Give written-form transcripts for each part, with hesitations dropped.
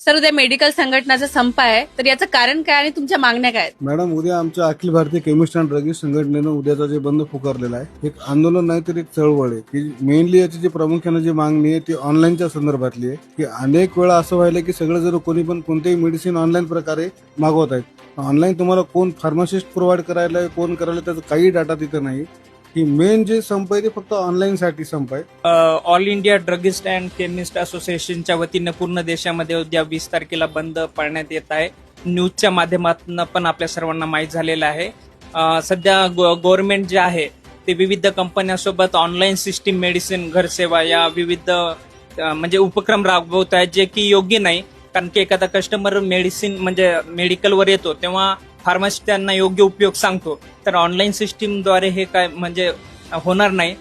Sir, उद्या medical संघटनाचा संप आहे, तर याचं कारण काय आणि तुमच्या मागण्या काय आहेत? मॅडम, उद्या आमच्या Akhil Bharatiya chemist and druggist संघटनेनं उद्याचा जे बंद पुकारलेला आहे, एक आंदोलन नाही तर एक चळवळ आहे की मेनली याची जी प्रामुख्याने जी मागणी आहे ती ऑनलाईनच्या संदर्भातली आहे की अनेक वेळा असं व्हायला की सगळं जर कोणी पण कोणतेही मेडिसिन ऑनलाईन प्रकारे मागवत आहेत. ऑनलाईन तुम्हाला कोण फार्मासिस्ट प्रोव्हाइड करायला कोण करायला त्याचा काही डाटा तिथं नाही. ही मेन जे संप आहे ते फक्त ऑनलाईन साठी संप आहे. All India druggist and chemist असोसिएशनच्या वतीनं पूर्ण देशामध्ये उद्या 20 तारखेला बंद पाळण्यात येत आहे. न्यूजच्या माध्यमातून पण आपल्या सर्वांना माहीत झालेलं आहे. सध्या गव्हर्नमेंट जे आहे ते विविध कंपन्यांसोबत ऑनलाईन सिस्टीम, मेडिसिन, घरसेवा या विविध म्हणजे उपक्रम राबवत आहेत, जे की योग्य नाही. कारण की एखादा कस्टमर मेडिसिन म्हणजे मेडिकलवर येतो तेव्हा फार्मसी त्यांना योग्य उपयोग सांगतो, तर ऑनलाईन सिस्टीमद्वारे हे काय म्हणजे होणार नाही.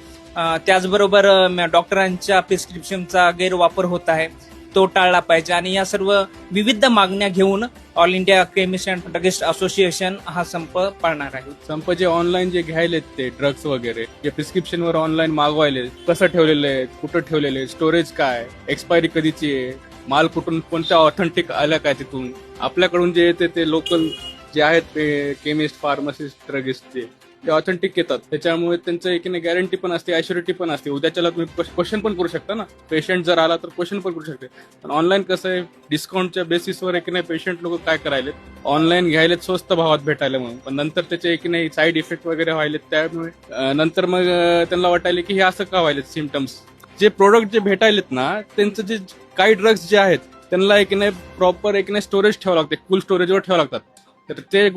त्याचबरोबर डॉक्टरांच्या प्रिस्क्रिप्शनचा गैरवापर होत आहे, तो टाळला पाहिजे. आणि या सर्व विविध मागण्या घेऊन all India chemist and druggist association हा संप पाळणार आहे. संप जे ऑनलाईन जे घ्यायलेत ते ड्रग्स वगैरे जे प्रिस्क्रिप्शनवर ऑनलाईन मागवायले, कसं ठेवलेलं आहे, कुठं ठेवलेलं आहे, स्टोरेज काय, एक्सपायरी कधीची आहे, माल कुठून कोणत्या ऑथेंटिक आल्या काय, तिथून आपल्याकडून जे येते ते लोकल जे आहेत ते केमिस्ट, फार्मासिस्ट, ड्रगिस्ट ते ऑथेंटिक येतात. त्याच्यामुळे त्यांचं एकीने गॅरंटी पण असते, ॲश्युरिटी पण असते. उद्याच्याला तुम्ही क्वेश्चन पण करू शकता ना, पेशंट जर आला तर क्वेश्चन पण करू शकते. पण ऑनलाईन कसं आहे, डिस्काउंटच्या बेसिसवर एकीने पेशंट लोक काय करायले, ऑनलाईन घ्यायलेत स्वस्त भावात भेटायला म्हणून, पण नंतर त्याचे एकीने साईड इफेक्ट वगैरे व्हायलेत. त्यामुळे नंतर मग त्यांना वाटायले की हे असं का व्हायलेत सिम्पटम्स. जे प्रोडक्ट जे भेटायलेत ना, त्यांचं जे काही ड्रग्स जे आहेत त्यांना एकीने प्रॉपर एकीने स्टोरेज ठेवावं लागते, कूल स्टोरेजवर ठेवावं लागतात. तर ते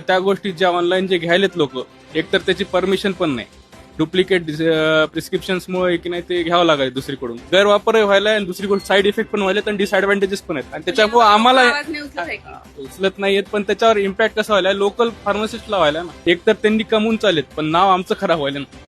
त्या गोष्टी ज्या ऑनलाईन जे घ्यायलेत लोक, एकतर त्याची परमिशन पण नाही, डुप्लिकेट प्रिस्क्रिप्शन्समुळे की नाही ते घ्यावं लागायचं दुसरीकडून, गैरवापर व्हायला आणि दुसरी गोष्ट साईड इफेक्ट पण व्हायला आणि डिसएडव्हान्टेजेस पण आहेत. आणि त्याच्यामुळे आम्हाला आवाज नाही उचलत आहे का? उचलत नाहीयेत, पण त्याच्यावर इम्पॅक्ट कसा व्हायला, लोकल फार्मासिस्टला व्हायला ना. एकतर त्यांनी कमवून चालेत, पण नाव आमचं खराब व्हायला ना.